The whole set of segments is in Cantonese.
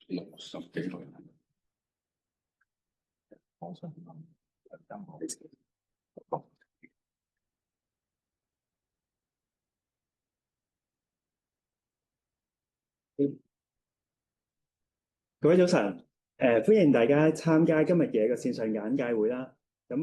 60幾個人，我想問任何各位早晨，歡迎大家參加今日嘅一個線上簡介會啦。咁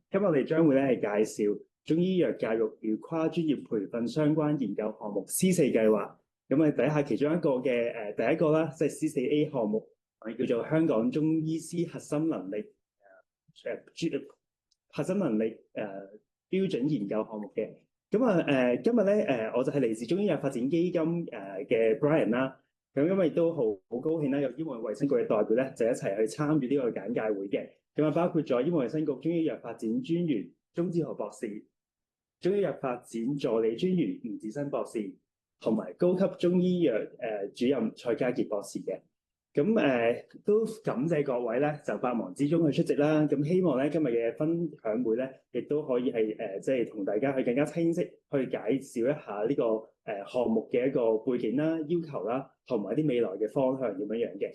今日我哋將會咧係介紹中醫藥教育與跨專業培訓相關研究項目 C4 計劃。咁睇下其中一個嘅第一個啦，即係 C4A 項目，我哋叫做香港中醫師核心能力核心能力標準研究項目嘅。咁今日咧我就係嚟自中醫藥發展基金嘅 Brian 啦。咁今日亦都好高興啦，有醫務衛生局嘅代表咧，就一齊去參與呢個簡介會嘅。咁包括咗醫務衛生局中醫藥發展專員鍾志豪博士、中醫藥發展助理專員吳志新博士，同埋高級中醫藥主任蔡家傑博士嘅。咁都感謝各位咧，就百忙之中去出席啦。咁希望咧今日嘅分享會咧，亦都可以係即係同大家去更加清晰去介紹一下呢個項目嘅一個背景啦、要求啦，同埋啲未來嘅方向點樣樣嘅。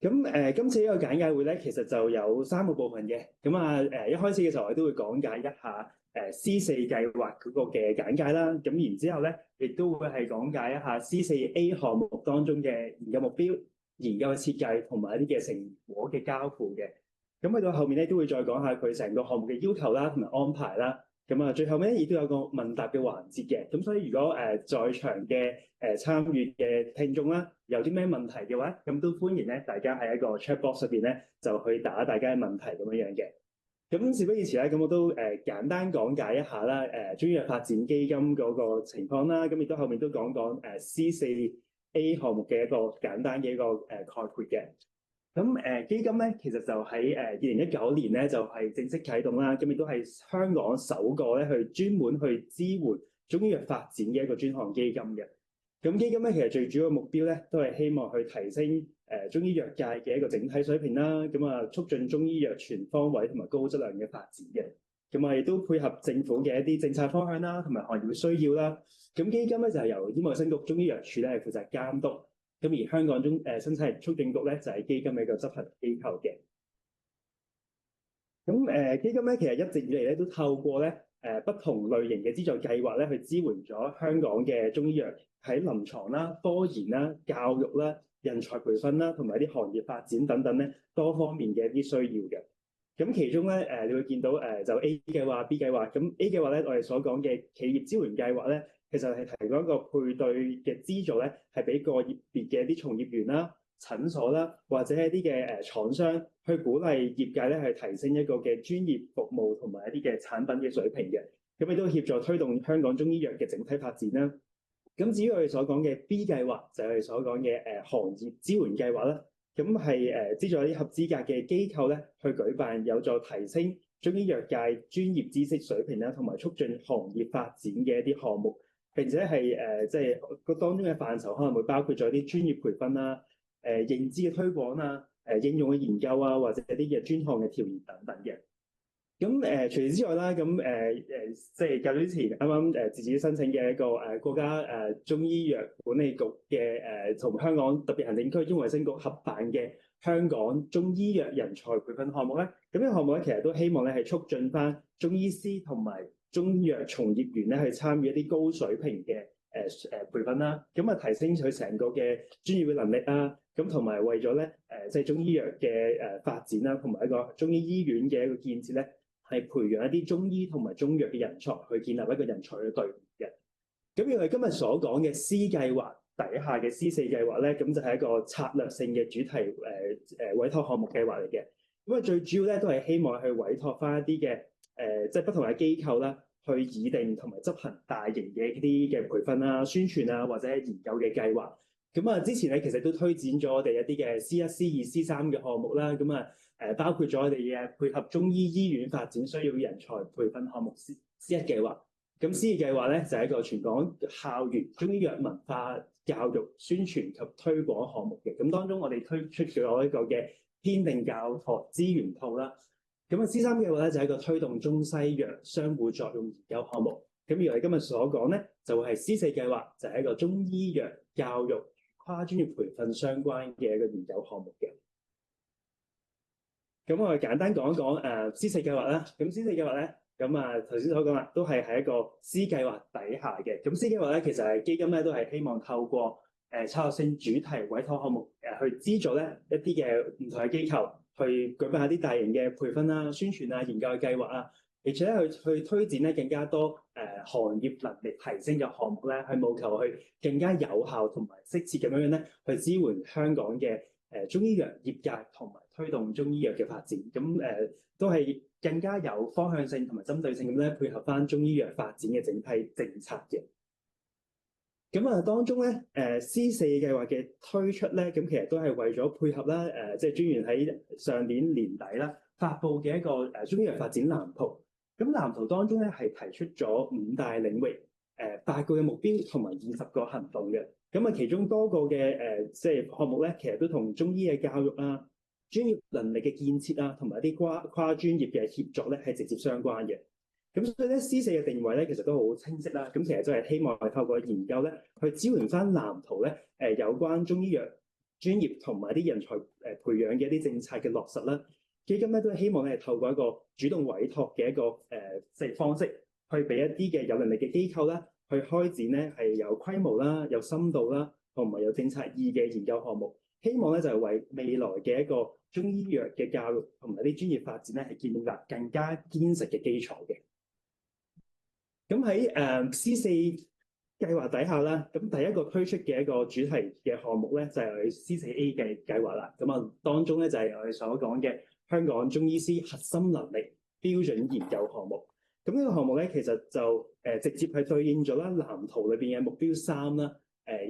咁今次呢個簡介會咧，其實就有3個部分嘅。咁一開始嘅時候，我都會講解一下C4 計劃嗰個嘅簡介啦。咁然之後咧，亦都會係講解一下 C4A 項目當中嘅研究目標、研究嘅設計同埋一啲嘅成果嘅交付嘅。咁去到後面咧，都會再講下佢成個項目嘅要求啦，同埋安排啦。咁最後尾亦都有個問答嘅環節嘅。咁所以如果在場嘅參與嘅聽眾啦，有啲咩問題嘅話，咁都歡迎咧大家喺一個 chat box 入邊咧就去打大家嘅問題咁樣樣嘅。咁事不宜遲啦，咁我都簡單講解一下啦，中醫藥發展基金嗰個情況啦。咁亦都後面都講C4A 項目嘅一個簡單嘅一個概括嘅。咁基金咧，其實就喺2019年咧就係正式啟動啦。咁亦都係香港首個咧去專門去支援中醫藥發展嘅一個專項基金嘅。咁基金咧其實最主要嘅目標咧都係希望去提升中醫藥界嘅一個整體水平啦。促進中醫藥全方位同埋高質量嘅發展嘅。亦都配合政府嘅一啲政策方向啦，同埋行業嘅需要啦。咁基金咧就係由醫務衛生局中醫藥處咧係負責監督。咁而香港生產力促進局咧就係基金嘅一個執行機構嘅。咁基金咧其實一直以嚟咧都透過咧不同類型嘅資助計劃咧去支援咗香港嘅中醫藥喺臨床啦、科研啦、教育啦、人才培訓啦，同埋啲行業發展等等咧多方面嘅一啲需要嘅。咁其中咧你會見到就 A 計劃、B 計劃。咁 A 計劃咧我哋所講嘅企業支援計劃咧，其實係提供一個配對嘅資助咧，係俾個業別嘅一啲從業員啦、診所啦，或者一啲嘅廠商去鼓勵業界咧去提升一個嘅專業服務同埋一啲嘅產品嘅水平嘅。咁亦都協助推動香港中醫藥嘅整體發展啦。咁至於我哋所講嘅 B 計劃，就係我哋所講嘅行業支援計劃啦。咁係資助一啲合資格嘅機構咧去舉辦，有助提升中醫藥界專業知識水平啦，同埋促進行業發展嘅一啲項目。並且係即係個當中嘅範疇可能會包括咗啲專業培訓啦、認知嘅推廣啊、應用嘅研究啊，或者一啲嘅專項嘅調研等等嘅。咁除此之外啦，咁即係較早之前啱啱自己申請嘅一個國家中醫藥管理局嘅同香港特別行政區醫務衛生局合辦嘅香港中醫藥人才培訓項目咧。咁呢個項目咧其實都希望咧係促進翻中醫師同埋中藥從業員咧去參與一啲高水平嘅培訓啦。提升佢成個嘅專業嘅能力啊。咁同埋為咗咧即係中醫藥嘅發展啦，同埋一個中醫醫院嘅一個建設咧，係培養一啲中醫同埋中藥嘅人才，去建立一個人才嘅隊伍嘅。咁我哋今日所講嘅 C 計劃底下嘅 C4 計劃咧，咁就係一個策略性嘅主題委託項目計劃嚟嘅。最主要咧都係希望去委託翻一啲嘅即係不同嘅機構啦，去擬定同埋執行大型嘅一啲嘅培訓啊、宣傳啊或者研究嘅計劃。之前咧其實都推薦咗我哋一啲嘅 C1、C2、C3 嘅項目啦。包括咗我哋嘅配合中醫醫院發展需要人才培訓項目 C1 計劃。咁 C2 計劃咧就係一個全港校園中醫藥文化教育宣傳及推廣項目嘅。咁當中我哋推出咗一個嘅編定教學資源套啦。C3 計劃咧就係一個推動中西藥相互作用研究項目。而我哋今日所講咧就係 C4 計劃，就係一個中醫藥教育跨專業培訓相關嘅一個研究項目嘅。咁我哋簡單講一講C4計劃啦。咁 C4計劃咧，咁頭先所講啦，都係喺一個 C 計劃底下嘅。咁 C 計劃咧，其實係基金咧都係希望透過策略性主題委託項目去資助咧一啲嘅唔同嘅機構去舉辦一啲大型嘅培訓啊、宣傳啊、研究嘅計劃啊，而且咧去推薦咧更加多行業能力提升嘅項目咧，去務求去更加有效同埋適切咁樣咧去支援香港嘅中醫藥業界同埋推動中醫藥嘅發展。咁都係更加有方向性同埋針對性咁咧配合翻中醫藥發展嘅整體政策嘅。咁當中咧，C4計劃嘅推出咧，咁其實都係為咗配合啦，即係專員喺上年年底啦發布嘅一個中醫藥發展藍圖。咁藍圖當中咧係提出咗5大領域、8個嘅目標同埋20個行動嘅。咁其中多個嘅即係項目咧，其實都同中醫嘅教育啊、專業能力嘅建設啊，同埋一啲跨專業嘅協作咧係直接相關嘅。咁所以咧 C4嘅定位咧，其實都好清晰啦。咁其實就係希望係透過研究咧，去支援翻藍圖咧，有關中醫藥專業同埋啲人才培養嘅一啲政策嘅落實啦。基金咧都係希望咧係透過一個主動委託嘅一個即係方式，去俾一啲嘅有能力嘅機構啦，去開展咧係有規模啦、有深度啦，同埋有政策意義嘅研究項目。希望咧就係為未來嘅一個中醫藥嘅教育同埋啲專業發展咧係建立更加堅實嘅基礎嘅。咁喺C4計劃底下啦，咁第一個推出嘅一個主題嘅項目咧就係C4A 嘅計劃啦。咁當中咧就係我哋所講嘅香港中醫師核心能力標準研究項目。咁呢個項目咧其實就直接係對應咗啦藍圖裏邊嘅目標3啦，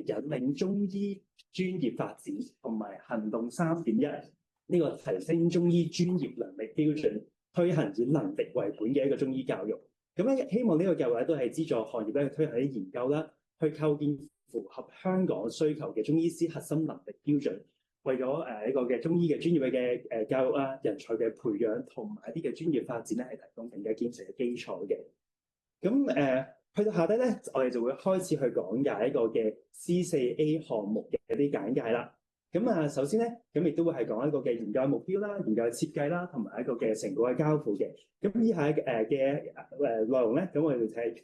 引領中醫專業發展同埋行動3.1呢個提升中醫專業能力標準，推行以能力為本嘅一個中醫教育。咁咧，希望呢個計劃都係資助行業咧去推行啲研究啦，去構建符合香港需求嘅中醫師核心能力標準，為咗呢個嘅中醫嘅專業嘅教育啊、人才嘅培養同埋一啲嘅專業發展咧，係提供更加堅實嘅基礎嘅。咁去到下低咧，我哋就會開始去講解一個嘅 C4A 項目嘅一啲簡介啦。咁首先咧，咁亦都會係講一個嘅研究目標啦、研究設計啦，同埋一個嘅成果嘅交付嘅。咁以下嘅內容咧，咁我哋睇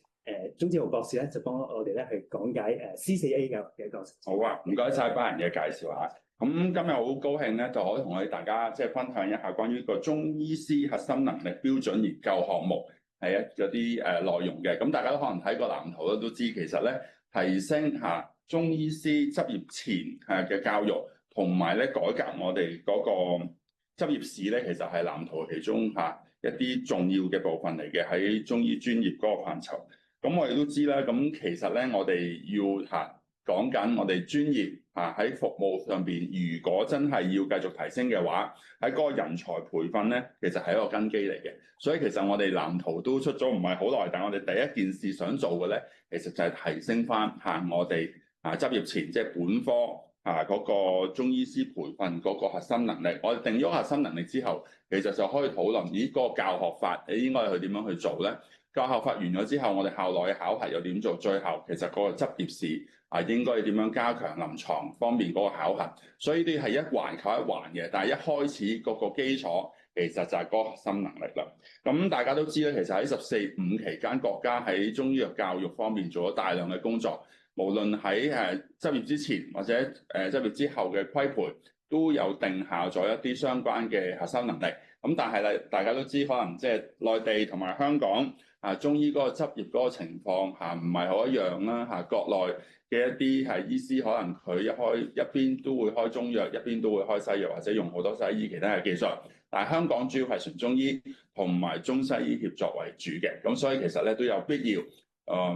鍾志豪博士咧，就幫我哋咧去講解C4A 嘅一個。好啊，唔該晒班人嘅介紹嚇。咁今日好高興咧，就可以同我哋大家即係分享一下關於個中醫師核心能力標準研究項目係有啲內容嘅。咁大家都可能睇個藍圖都知，其實咧提升中醫師執業前嘅教育。同埋咧改革我哋嗰個執業試咧，其實係藍圖其中一啲重要嘅部分嚟嘅，喺中醫專業嗰個範疇。咁我哋都知啦，咁其實咧我哋要講緊我哋專業喺服務上邊，如果真係要繼續提升嘅話，喺嗰個人才培訓咧，其實係一個根基嚟嘅。所以其實我哋藍圖都出咗唔係好耐，但係我哋第一件事想做嘅咧，其實就係提升翻我哋執業前即係本科。嗰個中醫師培訓嗰個核心能力，我哋定咗核心能力之後，其實就可以討論嗰個教學法，你應該去點樣去做咧？教學法完咗之後，我哋校內嘅考核又點做？最後其實嗰個執業試應該點樣加強臨床方面嗰個考核？所以呢啲係一環靠一環嘅，但係一開始嗰個基礎其實就係嗰個核心能力啦。咁大家都知咧，其實喺14、5期間，國家喺中醫藥教育方面做咗大量嘅工作。無論喺執業之前或者執業之後嘅規培，都有定下咗一啲相關嘅核心能力。咁但係咧，大家都知可能即係內地同埋香港中醫嗰個執業嗰個情況唔係好一樣啦。國內嘅一啲醫師可能佢一邊都會開中藥，一邊都會開西藥，或者用好多西醫其他嘅技術。但係香港主要係純中醫同埋中西醫協作為主嘅，咁所以其實咧都有必要。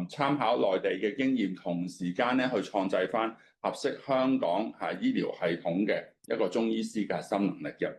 參考內地嘅經驗，同時間咧去創製翻合適香港醫療系統嘅一個中醫師嘅核心能力嘅。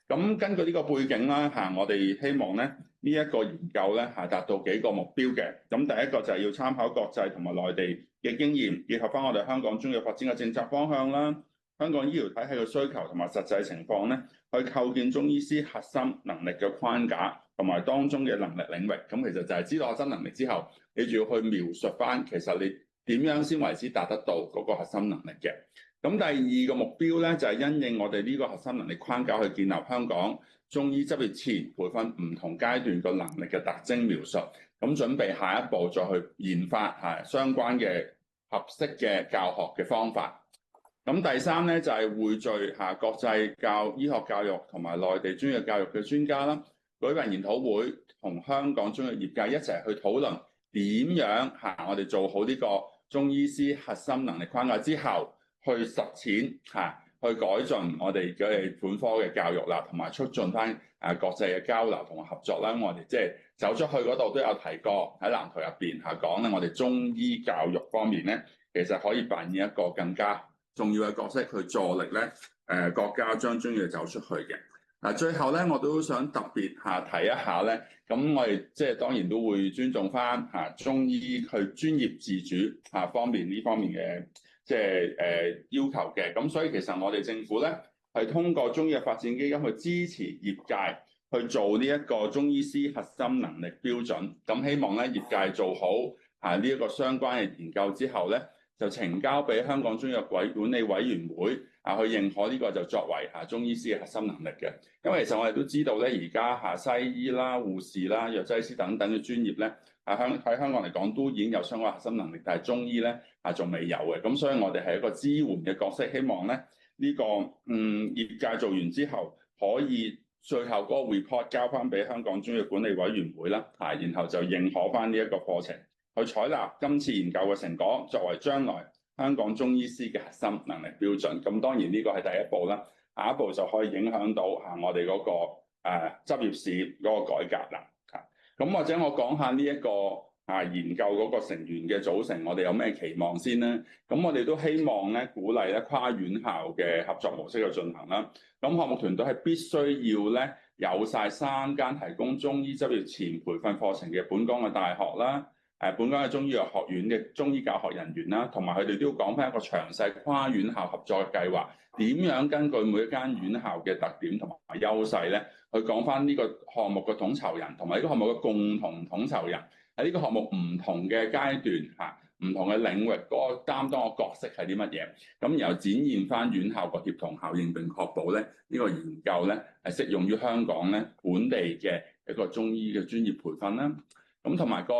咁根據呢個背景啦我哋希望咧呢一個研究咧達到幾個目標嘅。咁第一個就係要參考國際同埋內地嘅經驗，結合翻我哋香港中藥發展嘅政策方向啦，香港醫療體系嘅需求同埋實際情況咧，去構建中醫師核心能力嘅框架同埋當中嘅能力領域。咁其實就係知道核心能力之後，你仲要去描述翻其實你點樣先為之達得到嗰個核心能力嘅。咁咁第二個目標咧就係因應我哋呢個核心能力框架去建立香港中醫執業前培訓唔同階段個能力嘅特徵描述，咁準備下一步再去研發相關嘅合適嘅教學嘅方法。咁第三咧就係匯聚國際醫學教育同埋內地專業教育嘅專家啦，舉辦研討會，同香港中藥業界一齊去討論點樣我哋做好呢個中醫師核心能力框架之後，去實踐去改進我哋嘅本科嘅教育啦，同埋促進翻國際嘅交流同埋合作啦。我哋即係走出去嗰度都有提過喺藍圖入邊講咧，我哋中醫教育方面咧，其實可以扮演一個更加重要嘅角色去助力咧國家將中醫走出去嘅。最後咧，我都想特別提一下咧，咁我哋即係當然都會尊重翻中醫去專業自主方面呢方面嘅即係要求嘅。咁所以其實我哋政府咧係通過中醫藥發展基金去支持業界去做呢一個中醫師核心能力標準。咁希望咧業界做好呢一個相關嘅研究之後咧，就呈交俾香港中藥管理委員會去認可呢個就作為中醫師嘅核心能力嘅。因為其實我哋都知道咧，而家西醫啦、護士啦、藥劑師等等嘅專業咧，喺香港嚟講都已經有相關核心能力，但係中醫咧仲未有嘅。咁所以我哋係一個支援嘅角色，希望咧呢個業界做完之後，可以最後嗰個 report 交翻俾香港中藥管理委員會啦，然後就認可翻呢一個課程，去採納今次研究嘅成果，作為將來香港中醫師嘅核心能力標準。咁當然呢個係第一步啦，下一步就可以影響到我哋嗰個執業試嗰個改革啦。咁或者我講下呢一個研究嗰個成員嘅組成，我哋有咩期望先呢？咁我哋都希望咧鼓勵咧跨院校嘅合作模式去進行啦。咁項目團隊係必須要咧有晒3間提供中醫執業前培訓課程嘅本港嘅大學啦。本港嘅中醫藥學院嘅中醫教學人員啦，同埋佢哋都要講翻一個詳細跨院校合作嘅計劃，點樣根據每一間院校嘅特點同埋優勢咧，去講翻呢個項目嘅統籌人同埋呢個項目嘅共同統籌人喺呢個項目唔同嘅階段唔同嘅領域嗰個擔當嘅角色係啲乜嘢，咁然後展現翻院校個協同效應，並確保咧呢個研究咧係適用於香港咧本地嘅一個中醫嘅專業培訓啦。咁同埋個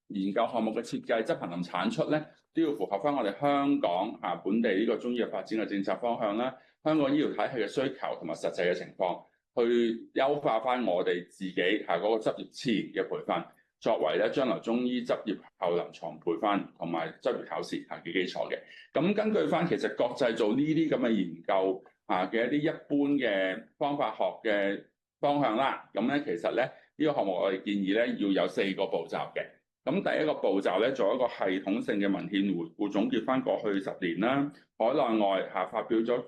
研究項目嘅設計、執行同產出咧，都要符合翻我哋香港本地呢個中醫藥發展嘅政策方向啦，香港醫療體系嘅需求同埋實際嘅情況，去優化翻我哋自己嗰個執業前嘅培訓，作為咧將來中醫執業後臨床培訓同埋執業考試嘅基礎嘅。咁根據翻其實國際做呢啲咁嘅研究嘅一啲一般嘅方法學嘅方向啦，咁咧其實咧呢個項目我哋建議咧要有4個步驟嘅。咁第一個步驟咧，做一個系統性嘅文獻回顧，總結翻過去10年啦，海內外發表咗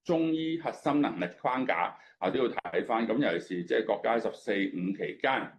中醫核心能力框架都要睇翻。咁尤其是即係國家14、5期間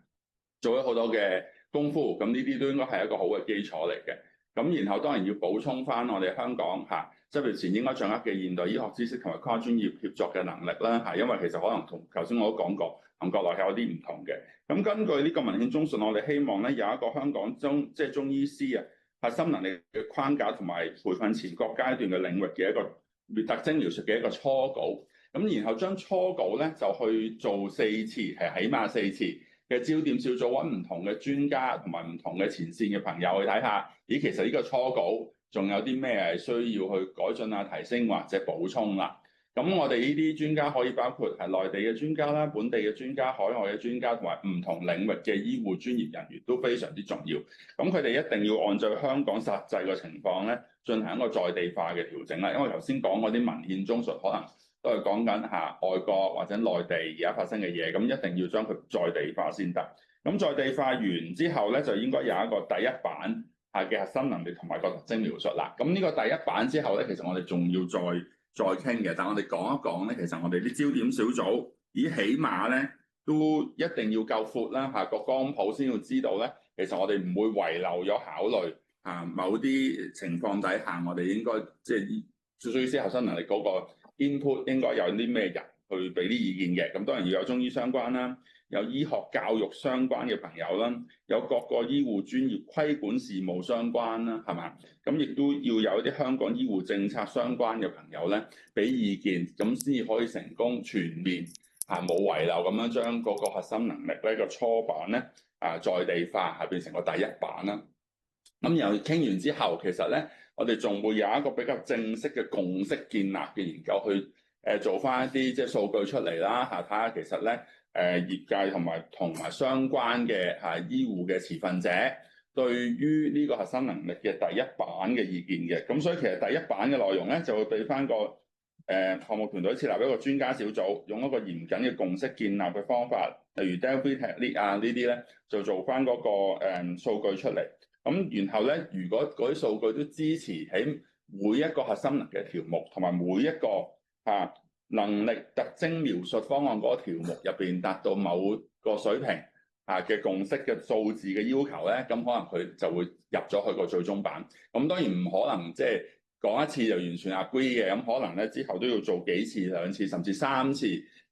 做咗好多嘅功夫，咁呢啲都應該係一個好嘅基礎嚟嘅。咁然後當然要補充翻我哋香港執業前應該掌握嘅現代醫學知識同埋跨專業協作嘅能力啦，因為其實可能同頭先我都講過，同國內係有啲唔同嘅。咁根據呢個文獻中信，我哋希望咧有一個香港即係中醫師核心能力嘅框架同埋培訓前各階段嘅領域嘅一個特徵描述嘅一個初稿。咁然後將初稿咧就去做4次，係起碼4次嘅焦點小組，揾唔同嘅專家同埋唔同嘅前線嘅朋友去睇下，咦，其實呢個初稿仲有啲咩係需要去改進提升或者補充啦。咁我哋呢啲專家可以包括係內地嘅專家啦、本地嘅專家、海外嘅專家同埋唔同領域嘅醫護專業人員都非常之重要。咁佢哋一定要按照香港實際嘅情況咧，進行一個在地化嘅調整啦。因為頭先講嗰啲文獻中述可能都係講緊外國或者內地而家發生嘅嘢，咁一定要將佢在地化先得。咁在地化完之後咧，就應該有一個第一版嘅核心能力同埋個特徵描述啦。咁呢個第一版之後咧，其實我哋仲要再傾嘅，但我哋講一講咧，其實我哋啲焦點小組起碼咧都一定要夠闊啦，個光譜先要知道咧，其實我哋唔會遺漏咗考慮某啲情況底下，我哋應該即係中醫師核心能力嗰個 input 應該有啲咩人去俾啲意見嘅。咁當然要有中醫相關啦，有醫學教育相關嘅朋友啦，有各個醫護專業規管事務相關啦，係嘛？咁亦都要有一啲香港醫護政策相關嘅朋友咧，俾意見，咁先至可以成功全面冇遺漏咁樣將嗰個核心能力呢個初版咧在地化，係變成個第一版啦。咁然後傾完之後，其實咧我哋仲會有一個比較正式嘅共識建立嘅研究去做翻一啲即係數據出嚟啦睇下其實咧業界同埋相關嘅醫護嘅持份者對於呢個核心能力嘅第一版嘅意見嘅。咁所以其實第一版嘅內容咧就會俾翻個項目團隊設立一個專家小組，用一個嚴謹嘅共識建立嘅方法，例如 Delphi Technique 呢啲咧，就做翻嗰個數據出嚟。咁然後咧，如果嗰啲數據都支持喺每一個核心能力嘅條目，同埋每一個能力特徵描述方案嗰個條目入邊達到某個水平嘅共識嘅數字嘅要求咧，咁可能佢就會入咗去個最終版。咁當然唔可能即係講一次就完全 agree 嘅，咁可能咧之後都要做幾次、2次甚至3次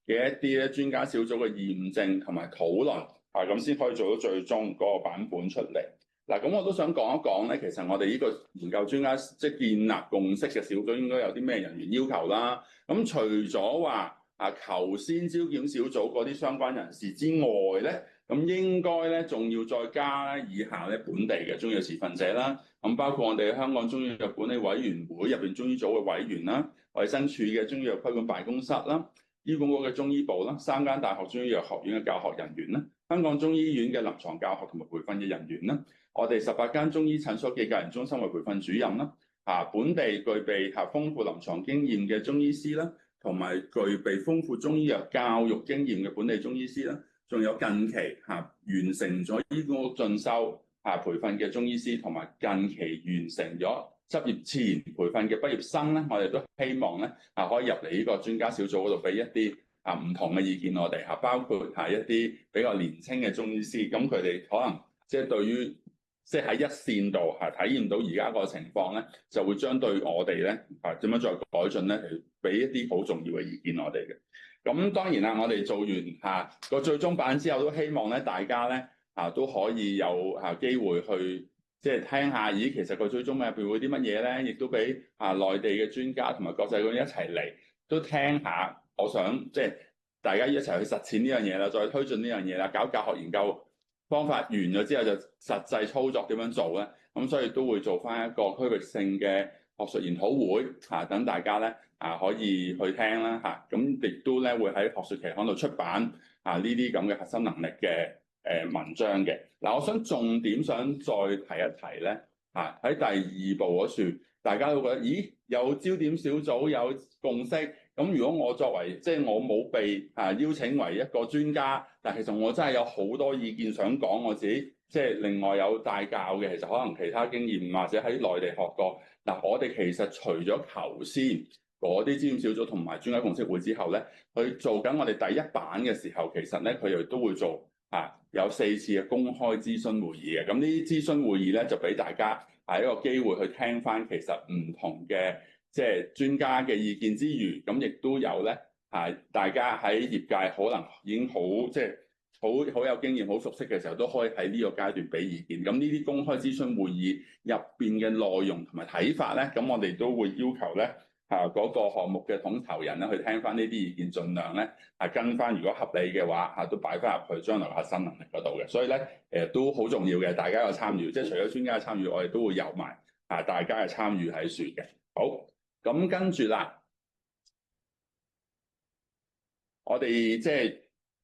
嘅一啲咧專家小組嘅驗證同埋討論咁先可以做到最終嗰個版本出嚟。嗱，咁我都想講一講咧，其實我哋呢個研究專家即係建立共識嘅小組應該有啲咩人員要求啦。咁除咗話頭先招檢小組嗰啲相關人士之外咧，咁應該咧仲要再加以下咧本地嘅中醫藥持份者啦。咁包括我哋香港中醫藥管理委員會入邊中醫組嘅委員啦，衛生署嘅中醫藥規管辦公室啦，醫管局嘅中醫部啦，3間大學中醫藥學院嘅教學人員啦，香港中醫院嘅臨床教學同埋培訓嘅人員啦，我哋18間中醫診所嘅教研中心嘅培訓主任啦，本地具備豐富臨床經驗嘅中醫師啦，同埋具備豐富中醫藥教育經驗嘅本地中醫師啦，仲有近期完成咗醫管局進修培訓嘅中醫師，同埋近期完成咗執業前培訓嘅畢業生咧，我哋都希望咧可以入嚟呢個專家小組嗰度俾一啲唔同嘅意見我哋包括一啲比較年輕嘅中醫師，咁佢哋可能即係對於即係喺一線度體驗到而家個情況咧，就會將對我哋咧點樣再改進咧，嚟俾一啲好重要嘅意見我哋嘅。咁當然啦，我哋做完個最終版之後，都希望咧大家咧都可以有機會去即係聽下，咦，其實個最終版入邊會啲乜嘢咧？亦都俾內地嘅專家同埋國際嗰啲一齊嚟都聽下。我想即係大家一齊去實踐呢樣嘢啦，再推進呢樣嘢啦，搞教學研究方法完咗之後，就實際操作點樣做咧？咁所以都會做翻一個區域性嘅學術研討會等大家咧可以去聽啦咁亦都咧會喺學術期刊度出版呢啲咁嘅核心能力嘅文章嘅。嗱，我想重點想再提一提咧喺第2部嗰處，大家都覺得咦，有焦點小組有共識。咁如果我作為即係我冇被邀請為一個專家，但其實我真係有好多意見想講，我自己即係另外有帶教嘅，其實可能其他經驗或者喺內地學過。嗱，我哋其實除咗頭先嗰啲焦點小組同埋專家共識會之後咧，去做緊我哋第1版嘅時候，其實咧佢又都會做有4次嘅公開諮詢會議嘅。咁呢啲諮詢會議咧就俾大家一個機會去聽翻其實唔同嘅即係專家嘅意見之餘，咁亦都有咧大家喺業界可能已經好即係好有經驗、好熟悉嘅時候，都可以喺呢個階段俾意見。咁呢啲公開諮詢會議入邊嘅內容同埋睇法咧，咁我哋都會要求咧嗰個項目嘅統籌人咧去聽翻呢啲意見，盡量咧跟翻，如果合理嘅話都擺翻入去將來核心能力嗰度嘅。所以咧都好重要嘅，大家有參與，即係除咗專家嘅參與，我哋都會有埋大家嘅參與喺處嘅。好。咁跟住啦，我哋即係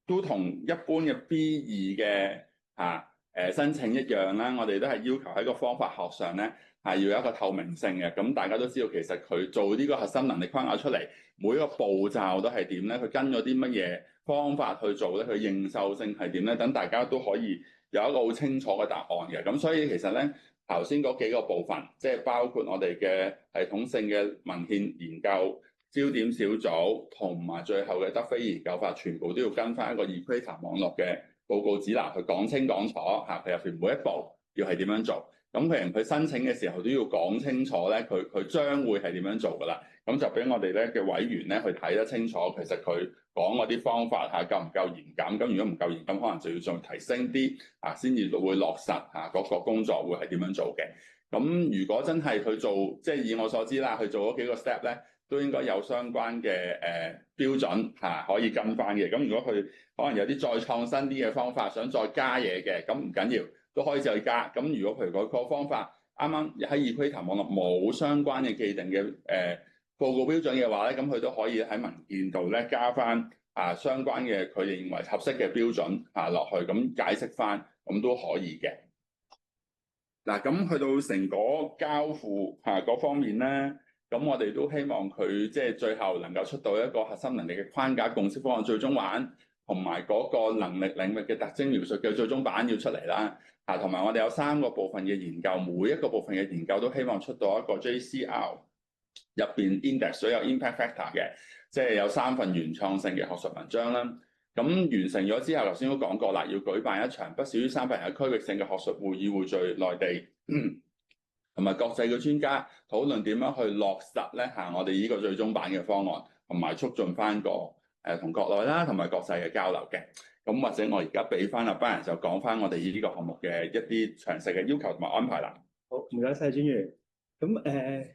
都同一般嘅 B2 嘅申請一樣啦，我哋都係要求喺個方法學上咧要有一個透明性嘅。咁大家都知道，其實佢做呢個核心能力框架出嚟，每一個步驟都係點咧？佢跟咗啲乜嘢方法去做咧？佢認受性係點咧？等大家都可以有一個好清楚嘅答案嘅。咁所以其實咧，頭先嗰幾個部分，即係包括我哋嘅系統性嘅文獻研究、焦點小組同埋最後嘅德菲研究法，全部都要跟翻一個 Equator 網絡嘅報告指南去講清講楚佢入邊每一步要係點樣做。咁譬如佢申請嘅時候都要講清楚咧，佢將會係點樣做㗎啦。咁就俾我哋咧嘅委員咧去睇得清楚，其實佢講嗰啲方法夠唔夠嚴謹？咁如果唔夠嚴謹，可能就要再提升啲先至會落實嗰個工作會係點樣做嘅。咁如果真係去做，即係以我所知啦，去做嗰幾個 step 咧，都應該有相關嘅標準可以跟翻嘅。咁如果佢可能有啲再創新啲嘅方法，想再加嘢嘅，咁唔緊要，都可以再加。咁如果譬如嗰個方法啱啱喺 Equator 網絡冇相關嘅既定嘅報告標準嘅話咧，咁佢都可以喺文件度咧加翻相關嘅佢哋認為合適嘅標準落去，咁解釋翻，咁都可以嘅。嗱，咁去到成果交付嗰方面咧，咁我哋都希望佢即係最後能夠出到一個核心能力嘅框架共識方案最終版，同埋嗰個能力領域嘅特徵描述嘅最終版要出嚟啦。同埋我哋有3個部分嘅研究，每一個部分嘅研究都希望出到一個 JCR 入邊 index 所有 impact factor 嘅，即係有3份原創性嘅學術文章啦。咁完成咗之後，頭先都講過啦，要舉辦一場不少於300人嘅區域性嘅學術會議，匯聚內地同埋國際嘅專家討論點樣去落實咧我哋呢個最終版嘅方案，同埋促進翻個同國內啦同埋國際嘅交流嘅。咁或者我而家俾翻阿班人就講翻我哋呢個項目嘅一啲詳細嘅要求同埋安排啦。好，唔該晒專員。咁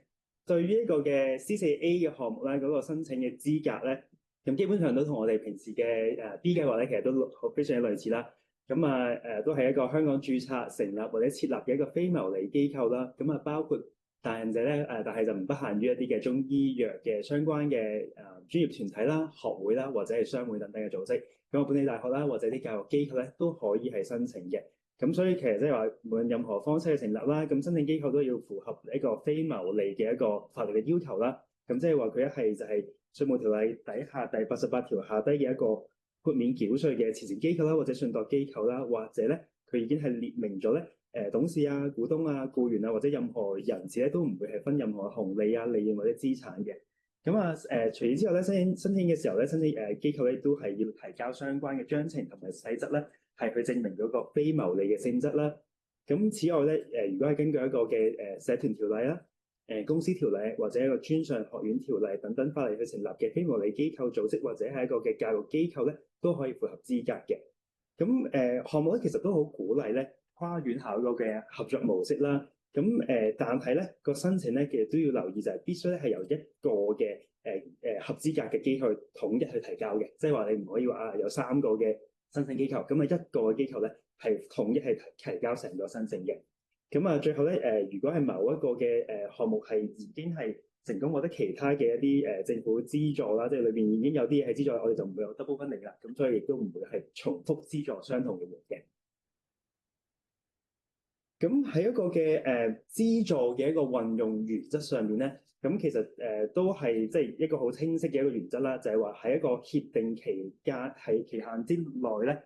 對於呢個嘅 C4A 嘅項目咧，嗰個申請嘅資格咧，咁基本上都同我哋平時嘅B 計劃咧，其實都非常之類似啦。咁都係一個香港註冊成立或者設立嘅一個非牟利機構啦。咁包括大人者咧但係就唔限於一啲嘅中醫藥嘅相關嘅專業團體啦、學會啦或者係商會等等嘅組織。咁本地大學啦或者啲教育機構咧都可以係申請嘅。咁所以其實即係話，無論任何方式嘅成立啦，咁申請機構都要符合一個非牟利嘅一個法律嘅要求啦。咁即係話佢一係就係稅務條例底下第88條下低嘅一個豁免繳稅嘅慈善機構啦，或者信託機構啦，或者咧佢已經係列明咗咧董事啊、股東啊、僱員啊或者任何人士咧都唔會係分任何紅利啊、利潤或者資產嘅。咁除此之後咧，申請嘅時候咧，申請機構咧都係要提交相關嘅章程同埋細則咧，係去證明嗰個非牟利嘅性質啦。咁此外咧，如果係根據一個嘅社團條例啦、公司條例或者一個專上學院條例等等法例去成立嘅非牟利機構組織或者係一個嘅教育機構咧，都可以符合資格嘅。咁項目咧其實都好鼓勵咧跨院校嗰個嘅合作模式啦。但係咧個申請咧其實都要留意就係必須咧係由一個嘅合資格嘅機構統一去提交嘅，即係話你唔可以話有3個嘅申請機構，咁一個嘅機構咧係統一係提交成個申請嘅。最後咧如果係某一個嘅項目係已經係成功獲得其他嘅一啲政府資助啦，即係裏邊已經有啲嘢係資助，我哋就唔會有 double funding 啦，咁所以亦都唔會係重複資助相同嘅嘢嘅。咁喺一個嘅資助嘅一個運用原則上面咧，咁其實都係即係一個好清晰嘅一個原則啦，就係話喺一個協定期間喺期限之內咧，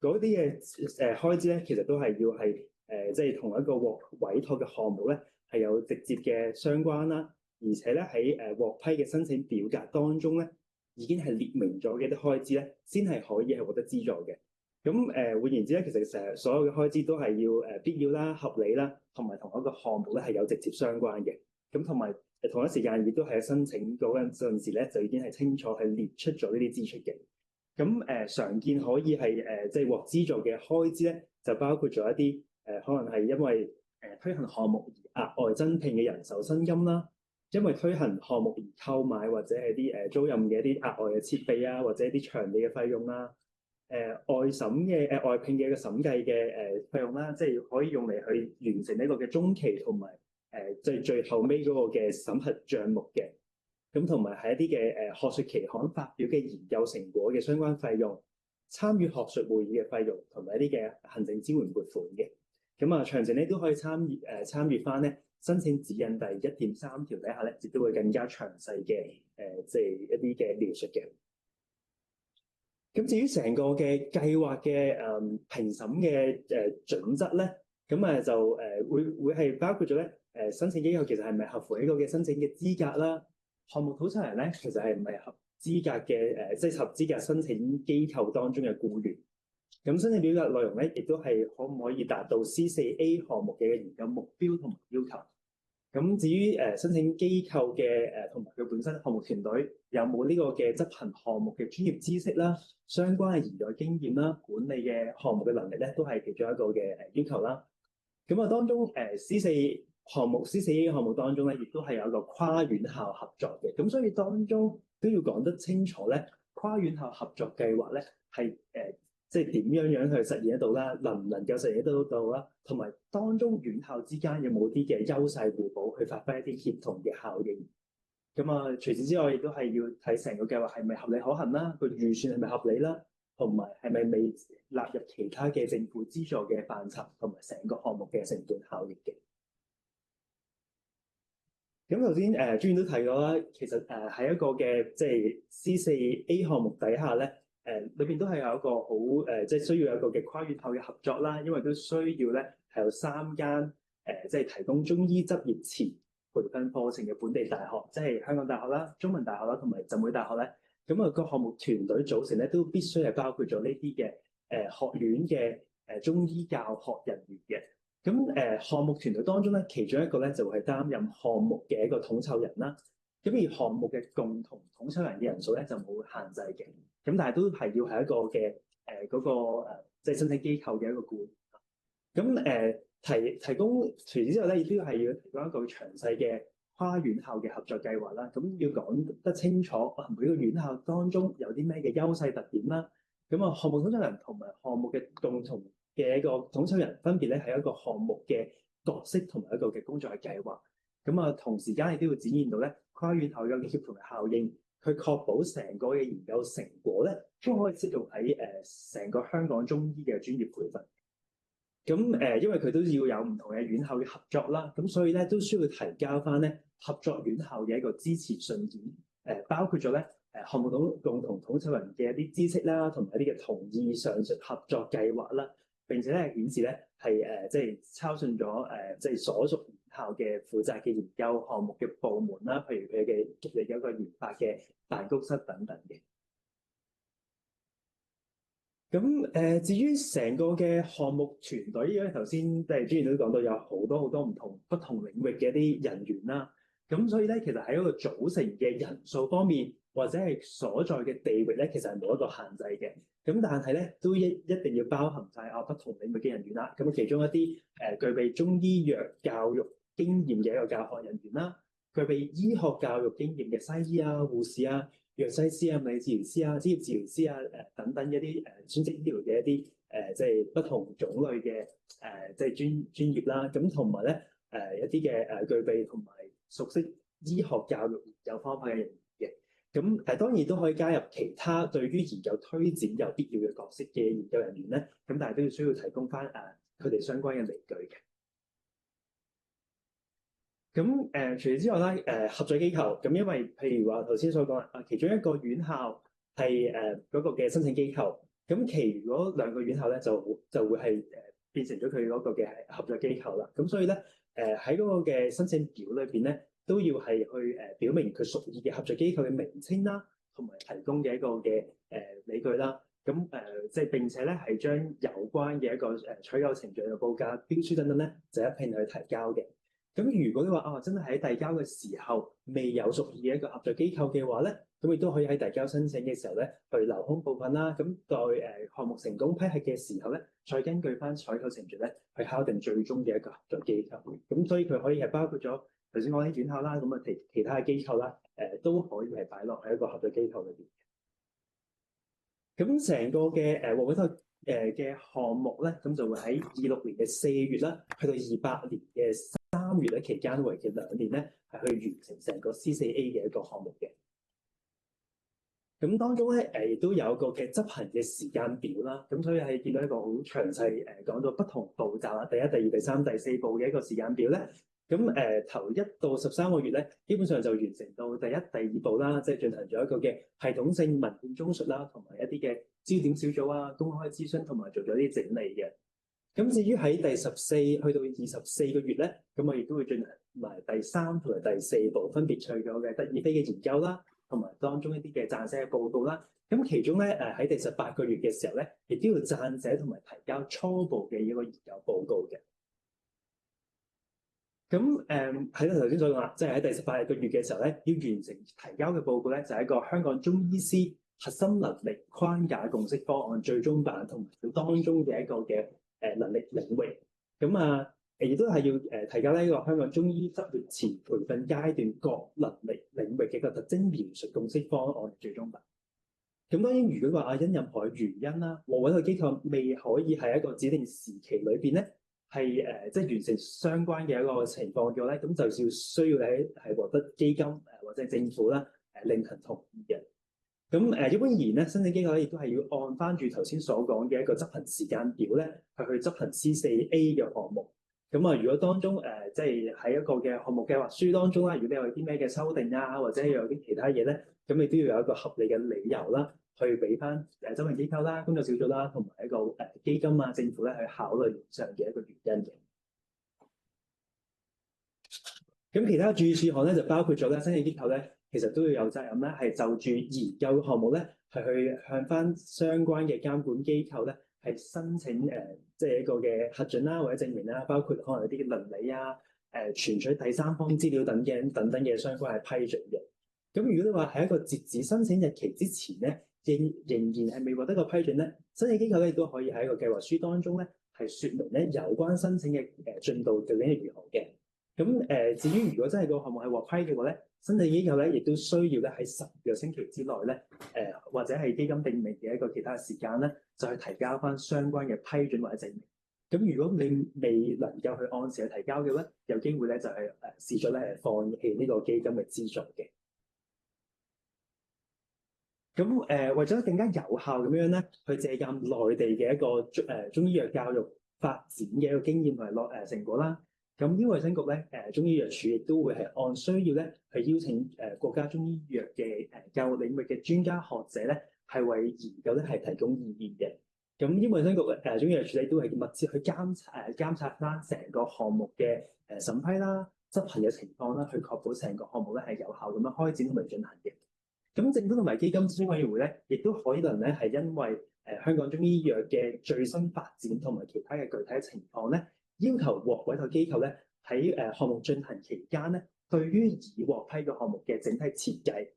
嗰啲嘅開支咧，其實都係要係即係同一個獲委託嘅項目咧係有直接嘅相關啦，而且咧喺獲批嘅申請表格當中咧已經係列明咗嘅啲開支咧，先係可以係獲得資助嘅。咁換言之咧，其實成日所有嘅開支都係要必要啦、合理啦，同埋同一個項目咧係有直接相關嘅。咁同埋同一時間亦都係申請嗰陣時咧，就已經係清楚係列出咗呢啲支出嘅。常見可以係即係獲資助嘅開支咧，就包括咗一啲可能係因為推行項目而額外增聘嘅人手薪金啦，因為推行項目而購買或者係啲租賃嘅一啲額外嘅設備啊，或者一啲場地嘅費用啦。外審嘅外聘嘅一個審計嘅費用啦，即係可以用嚟去完成呢個嘅中期同埋最後尾嗰個嘅審核帳目嘅。咁同埋係一啲嘅學術期刊發表嘅研究成果嘅相關費用，參與學術會議嘅費用，同埋一啲嘅行政支援撥款嘅。詳情咧都可以參閱翻咧申請指引第1.3條底下咧，亦都會更加詳細嘅即係一啲嘅描述嘅。咁至於成個嘅計劃嘅評審嘅準則咧，就會係包括咗咧申請機構其實係咪合乎呢個嘅申請嘅資格啦？項目土產人咧其實係唔係合資格嘅即係合資格申請機構當中嘅僱員？咁申請表格內容咧，亦都係可唔可以達到 C4A 項目嘅研究目標同埋要求。咁至於申請機構嘅同埋佢本身項目團隊有冇呢個嘅執行項目嘅專業知識啦、相關嘅研究經驗啦、管理嘅項目嘅能力咧，都係其中一個嘅要求啦。咁啊，當中C4 項目 C4A 項目當中咧，亦都係有一個跨院校合作嘅。咁所以當中都要講得清楚咧，跨院校合作計劃咧係即係點樣去實現得到啦？能唔能夠實現得到啦？同埋當中院校之間有冇啲嘅優勢互補，去發揮一啲協同嘅效應。咁啊，除此之外，亦都係要睇成個計劃係咪合理可行啦，個預算係咪合理啦，同埋係咪未納入其他嘅政府資助嘅範疇，同埋成個項目嘅成本效益嘅。咁頭先專員都提到啦，其實喺一個嘅即係 C4A 項目底下咧。裏邊都係有一個好即係需要有一個嘅跨院校嘅合作啦，因為都需要咧係有3間即係提供中醫執業前培訓課程嘅本地大學，即係香港大學啦、中文大學啦同埋浸會大學咧。咁啊個項目團隊組成咧都必須係包括咗呢啲嘅學院嘅中醫教學人員嘅。咁項目團隊當中咧，其中一個咧就係擔任項目嘅一個統籌人啦。咁而項目嘅共同統籌人嘅人數咧就冇限制嘅。咁但係都係要係一個嘅嗰個即係申請機構嘅一個顧問。咁提供除此之後咧，亦都係要提供一個詳細嘅跨院校嘅合作計劃啦。咁要講得清楚每個院校當中有啲咩嘅優勢特點啦。咁啊，項目統籌人同埋項目嘅共同嘅一個統籌人分別咧係一個項目嘅角色同埋一個嘅工作嘅計劃。咁啊，同時間亦都要展現到咧跨院校嘅協同嘅效應。去確保成個嘅研究成果咧，都可以適用喺成個香港中醫嘅專業培訓。咁因為佢都要有唔同嘅院校嘅合作啦，咁所以咧都需要提交翻咧合作院校嘅一個支持信件，包括咗咧項目共同統籌人嘅一啲知識啦，同埋一啲嘅同意上述合作計劃啦。並且咧顯示咧係即係抄信咗即係所屬院校嘅負責嘅研究項目嘅部門啦，譬如佢嘅嚟嘅一個研發嘅辦公室等等嘅。咁至於成個嘅項目團隊咧，頭先即係專員都講到有好多唔同不同領域嘅一啲人員啦。咁所以咧，其實喺一個組成嘅人數方面，或者係所在嘅地域咧，其實係冇一個限制嘅。咁但係咧，都一定要包含晒不同領域嘅人員啦。咁其中一啲具備中醫藥教育經驗嘅一個教學人員啦，具備醫學教育經驗嘅西醫啊、護士啊、藥劑師啊、物理治療師啊、職業治療師啊等等一啲專職醫療嘅一啲即係不同種類嘅即係專業啦。咁同埋咧一啲嘅具備同埋熟悉醫學教育研究方法嘅人員嘅。咁當然都可以加入其他對於研究推展有必要嘅角色嘅研究人員咧。咁但係都要需要提供翻佢哋相關嘅理據嘅。咁除此之外咧，合作機構咁，因為譬如話頭先所講其中一個院校係嗰個嘅申請機構，咁其餘嗰2個院校咧就會係變成咗佢嗰個嘅合作機構啦。咁所以咧喺嗰個嘅申請表裏邊咧，都要係去表明佢屬意嘅合作機構嘅名稱啦，同埋提供嘅一個嘅理據啦。咁即係並且咧係將有關嘅一個採購程序嘅報價標書等等咧，就一併去提交嘅。咁如果你話真係喺遞交嘅時候未有屬意嘅一個合作機構嘅話咧，咁亦都可以喺遞交申請嘅時候咧去留空部分啦。咁待項目成功批核嘅時候咧，再根據翻採購程序咧去敲定最終嘅一個合作機構。咁所以佢可以係包括咗頭先講啲院校啦，咁啊其他嘅機構啦，都可以係擺落喺一個合作機構裏邊。咁成個嘅獲委託嘅項目咧，咁就會喺26年嘅4月啦，去到28年嘅3月咧期間，為期2年咧，係去完成成個 C4A 嘅一個項目嘅。咁當中咧，亦都有個嘅執行嘅時間表啦。咁所以係見到一個好詳細講到不同步驟啦，第1、第2、第3、第4步嘅一個時間表咧。咁頭1到13個月咧，基本上就完成到第1、第2步啦，即係進行咗一個嘅系統性文件綜述啦，同埋一啲嘅焦點小組啊、公開諮詢同埋做咗啲整理嘅。咁至於喺第14去到24個月咧，咁我亦都會進行埋第3同埋第4步，分別除咗嘅德爾菲嘅研究啦，同埋當中一啲嘅撰寫嘅報告啦。咁其中咧喺第18個月嘅時候咧，亦都要撰寫同埋提交初步嘅一個研究報告嘅。咁喺頭先所講啦，即係喺第18個月嘅時候咧，要完成提交嘅報告咧，就係一個香港中醫師核心能力框架共識方案最終版同埋佢當中嘅一個嘅能力領域。咁亦都係要提交呢個香港中醫執業前培訓階段各能力領域嘅一個特徵描述共識方案最終版。咁當然，如果話因任何原因啦，獲委託機構未可以喺一個指定時期裏邊咧，係即係完成相關嘅一個情況嘅話咧，咁就需要係獲得基金或者政府啦另行同意嘅。咁一般而言咧，申請機構咧亦都係要按翻住頭先所講嘅一個執行時間表咧，去執行 C4A 嘅項目。咁如果當中即係喺一個嘅項目計劃書當中啦，如果你有啲咩嘅修訂啊，或者有啲其他嘢咧，咁你都要有一個合理嘅理由啦，去俾翻執行機構啦、工作小組啦，同埋一個基金啊、政府咧去考慮上嘅一個原因嘅。咁其他注意事項咧就包括咗咧，申請機構咧其實都要有責任咧，係就住研究項目咧係去向翻相關嘅監管機構咧係申請即係一個嘅核准啦，或者證明啦，包括可能有啲倫理啊、存取第三方資料等嘅相關係批准嘅。咁如果你話喺一個截止申請日期之前咧，仍然係未獲得個批准咧，申請機構咧亦都可以喺一個計劃書當中咧係説明咧有關申請嘅進度究竟係如何嘅。咁至於如果真係個項目係獲批嘅話咧，申請機構咧亦都需要咧喺12個星期之內咧，或者係基金定明嘅一個其他時間咧，就去提交翻相關嘅批准或者證明。咁如果你未能夠去按時去提交嘅咧，有機會咧就係試咗咧放棄呢個基金嘅資助嘅。咁為咗更加有效咁樣咧，去借鑑內地嘅一個中醫藥教育發展嘅一個經驗同埋成果啦。咁醫衞生局咧，中醫藥處亦都會係按需要咧，去邀請國家中醫藥嘅教育領域嘅專家學者咧，係為研究咧係提供意見嘅。咁醫衞生局中醫藥處理都係密切去監察翻成個項目嘅審批啦、執行嘅情況啦，去確保成個項目咧係有效咁樣開展同埋進行嘅。咁政府同埋基金諮詢委員會咧，亦都可能咧係因為香港中醫藥嘅最新發展同埋其他嘅具體情況咧，要求獲委託機構咧喺項目進行期間咧，對於已獲批嘅項目嘅整體設計、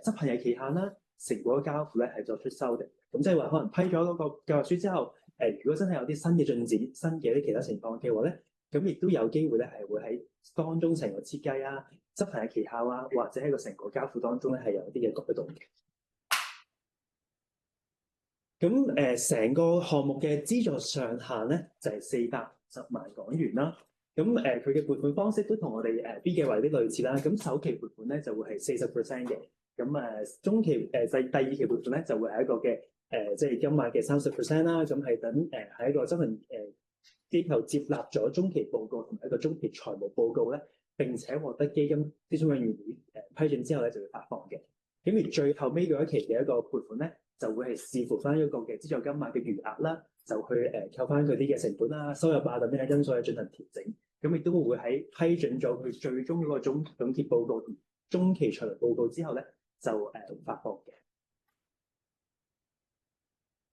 執行嘅期限啦、成果交付咧係作出修訂。咁即係話可能批咗嗰個計劃書之後，如果真係有啲新嘅進展、新嘅啲其他情況嘅話咧，咁亦都有機會咧係會喺當中成個設計啊、執行嘅期效啊，或者喺個成果交付當中咧係有一啲嘅改動嘅。咁成個項目嘅資助上限咧就係410萬港元啦。咁佢嘅撥款方式都同我哋B 計劃啲類似啦。咁首期撥款咧就會係40% 嘅。咁中期第二期撥款咧就會係一個嘅即係金額嘅30% 啦。咁係等喺一個執行機構接納咗中期報告同埋一個中期財務報告咧，並且獲得基金諮詢委員會批准之後咧就會發放嘅。咁而最後尾嗰一期嘅一個撥款咧，就會係視乎翻一個嘅資助金額嘅餘額啦，就去扣翻佢啲嘅成本啊、收入啊等等嘅因素去進行調整。咁亦都會喺批准咗佢最終嗰個總結報告同中期財務報告之後咧，就發放嘅。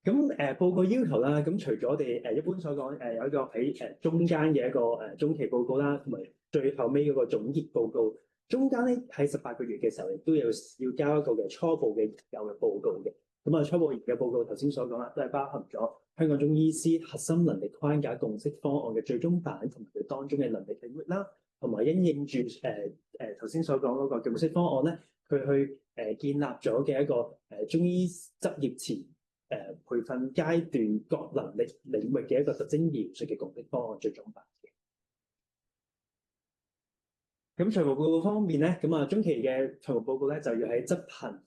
咁報告要求啦，咁除咗我哋一般所講有一個喺中間嘅一個中期報告啦，同埋最後尾嗰個總結報告，中間咧喺18個月嘅時候亦都要交一個嘅初步嘅研究嘅報告嘅。咁初步研究報告頭先所講啦，都係包含咗香港中醫師核心能力框架共識方案嘅最終版同埋佢當中嘅能力領域啦，同埋因應住頭先所講嗰個共識方案咧，佢去建立咗嘅一個中醫執業前培訓階段各能力領域嘅一個特徵描述嘅共識方案最終版嘅。咁財務報告方面咧，咁中期嘅財務報告咧就要喺執行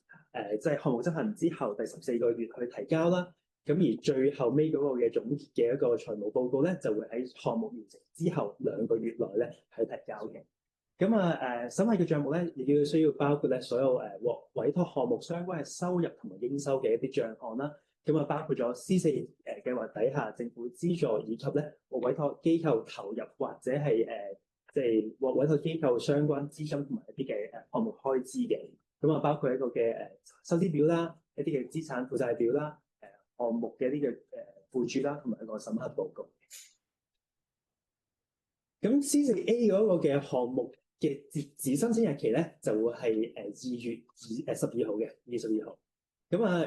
即係項目執行之後第14個月去提交啦。咁而最後尾嗰個嘅總結嘅一個財務報告咧，就會喺項目完成之後2個月內咧去提交嘅。咁審核嘅帳目咧，亦都需要包括咧所有獲委託項目相關嘅收入同埋應收嘅一啲帳項啦。咁包括咗 C4計劃底下政府資助以及咧獲委託機構投入或者係即係獲委託機構相關資金同埋一啲嘅項目開支嘅。咁啊包括一個嘅收支表啦，一啲嘅資產負債表啦，項目嘅一啲嘅附註啦，同埋一個審核報告。咁 C4A 嗰個嘅項目嘅截止申請日期咧，就會係2月12號嘅2月12號。咁啊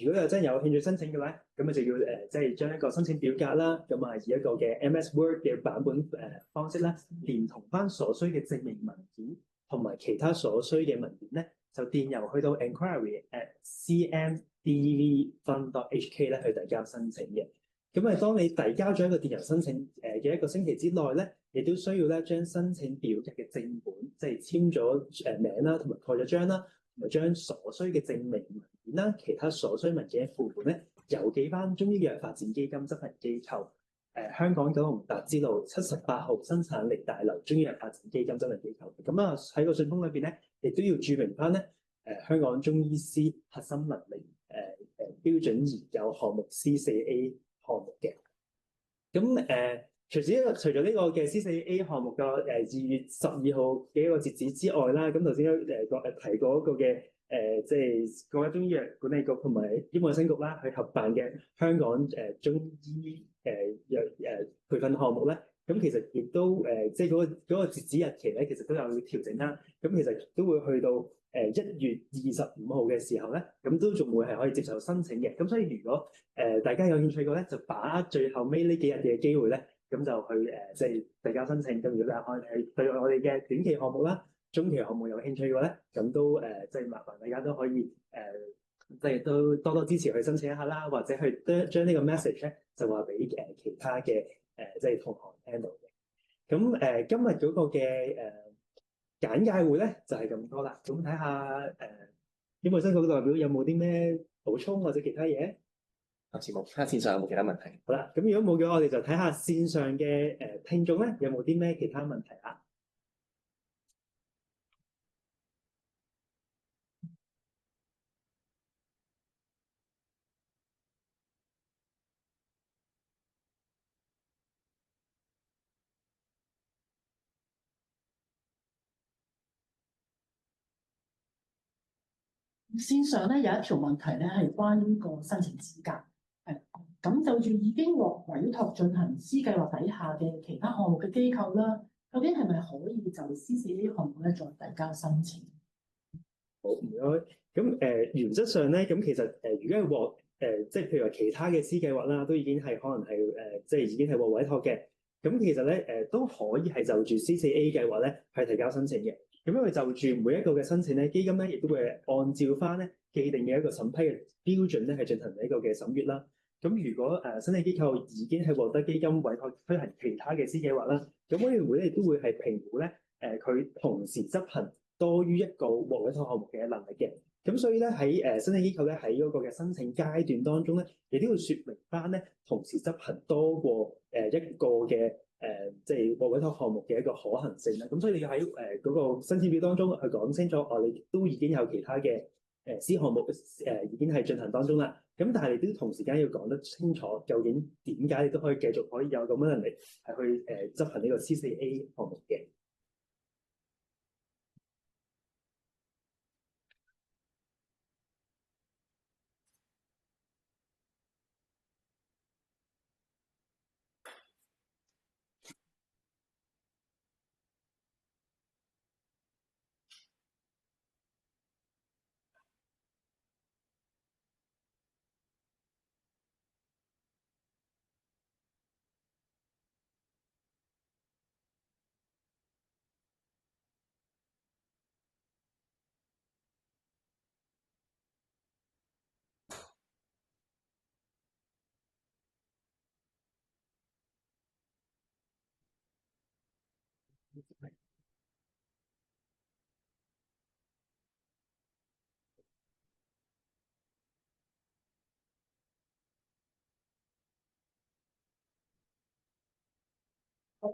如果真係有興趣申請嘅話，咁啊就要即係將一個申請表格啦，咁啊以一個嘅 MS Word 嘅版本方式啦，連同翻所需嘅證明文件同埋其他所需嘅文件咧，就電郵去到 enquiry@cmdvfund.hk 咧去遞交申請嘅。咁啊，當你遞交咗一個電郵申請嘅一個星期之內咧，亦都需要咧將申請表格嘅正本，即係簽咗名啦，同埋蓋咗章啦，同埋將所需嘅證明文件啦、其他所需文件嘅副本咧，郵寄翻中醫藥發展基金執行機構香港九龍達之路78號生產力大樓中醫藥發展基金執行機構。咁啊喺個信封裏邊咧，亦都要註明翻咧香港中醫師核心能力標準研究項目 C4A 項目嘅。咁除咗呢個嘅 C4A 項目嘅2月12號嘅一個截止之外啦，咁頭先提過一個嘅即係國家中醫藥管理局同埋醫務衛生局啦，去合辦嘅香港中醫藥培訓項目咧，咁其實亦都即係嗰個截止日期咧，其實都有調整啦。咁其實都會去到1月25號嘅時候咧，咁都仲會係可以接受申請嘅。咁所以如果大家有興趣嘅咧，就把握最後尾呢幾日嘅機會咧，咁就去即係遞交申請。咁如果大家係對我哋嘅短期項目啦、中期項目有興趣嘅話咧，咁都即係麻煩大家都可以即係都多多支持去申請一下啦，或者去將呢個 message 咧就話俾其他嘅即係同行聽到嘅。咁今日嗰個嘅簡介會咧就係咁多啦。咁睇下醫務衛生局代表有冇啲咩補充或者其他嘢？暫時冇，睇下線上有冇其他問題。好啦，咁如果冇嘅，我哋就睇下線上嘅聽眾咧有冇啲咩其他問題啊？線上咧有一條問題咧係關於個申請資格，咁就住已經獲委託進行C計劃底下嘅其他項目嘅機構啦，究竟係咪可以就 C4A 項目咧再遞交申請？好，唔該。咁原則上咧，咁其實如果係獲即係譬如話其他嘅 C 計劃啦，都已經係可能係即係已經係獲委託嘅，咁其實咧都可以係就住 C4A 計劃咧係提交申請嘅。咁因為就住每一個嘅申請咧，基金咧亦都會按照翻咧既定嘅一個審批嘅標準咧，係進行一個嘅審閱啦。咁如果申請機構已經係獲得基金委託推行其他嘅 C 計劃啦，咁委員會咧亦都會係評估咧佢同時執行多於一個獲委託項目嘅能力嘅。咁所以咧喺申請機構咧喺嗰個嘅申請階段當中咧，亦都要説明翻咧同時執行多過一個嘅即係獲委託項目嘅一個可行性啦。咁所以你要喺嗰個申請表當中去講清楚，你都已經有其他嘅C 項目已經係進行當中啦。咁但係你都同時間要講得清楚，究竟點解你都可以繼續可以有咁樣能力係去執行呢個 C4A 項目嘅。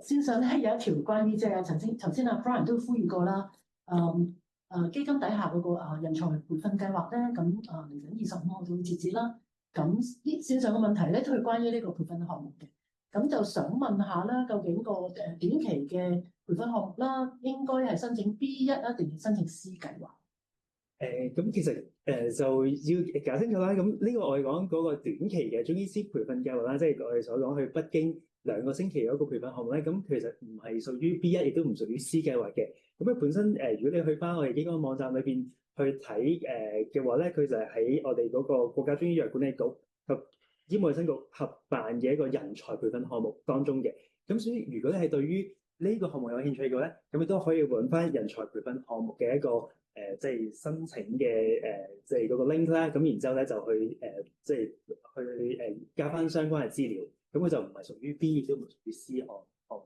線上咧有一條關於即係頭先阿 Brian 都呼籲過啦，基金底下嗰個人才培訓計劃咧，咁嚟緊25號就會截止啦。咁啲線上嘅問題咧都係關於呢個培訓項目嘅，咁就想問下啦，究竟個短期嘅培訓項目啦，應該係申請 B1啊，定係申請 C 計劃？咁其實就要搞清楚啦。咁呢個我哋講嗰個短期嘅中醫師培訓計劃啦，即係我哋所講去北京2個星期嗰個培訓項目咧，咁其實唔係屬於 B1，亦都唔屬於 C 計劃嘅。咁咧本身如果你去翻我哋幾個網站裏邊去睇嘅話咧，佢就係喺我哋嗰個國家中醫藥管理局及醫務衛生局合辦嘅一個人才培訓項目當中嘅。咁所以如果你係對於呢個項目有興趣嘅話咧，咁你都可以揾翻人才培訓項目嘅一個即係申請嘅即係嗰個 link 啦。咁然之後咧就去即係去加翻相關嘅資料。咁佢就唔係屬於 B， 亦都唔屬於 C 項目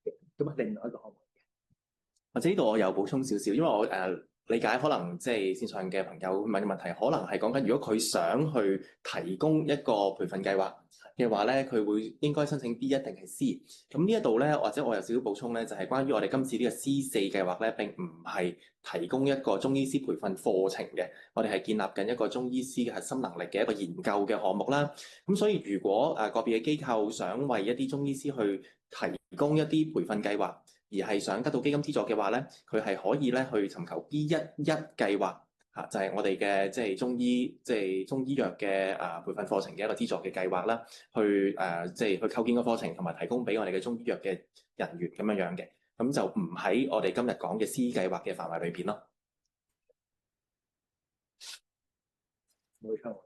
嘅。咁啊，另外一個項目嘅。或者呢度我有補充少少，因為我理解可能即係線上嘅朋友問嘅問題，可能係講緊如果佢想去提供一個培訓計劃嘅話咧，佢會應該申請 B 一定係 C。咁呢一度咧，或者我有少少補充咧，就係關於我哋今次呢個 C4計劃咧，並唔係提供一個中醫師培訓課程嘅，我哋係建立緊一個中醫師嘅核心能力嘅一個研究嘅項目啦。咁所以如果個別嘅機構想為一啲中醫師去提供一啲培訓計劃，而係想得到基金資助嘅話咧，佢係可以咧去尋求 B11計劃嚇，就係我哋嘅即係中醫藥嘅培訓課程嘅一個資助嘅計劃啦，去即係去構建個課程同埋提供俾我哋嘅中醫藥嘅人員咁樣嘅，咁就唔喺我哋今日講嘅 C 計劃嘅範圍裏邊咯。冇錯。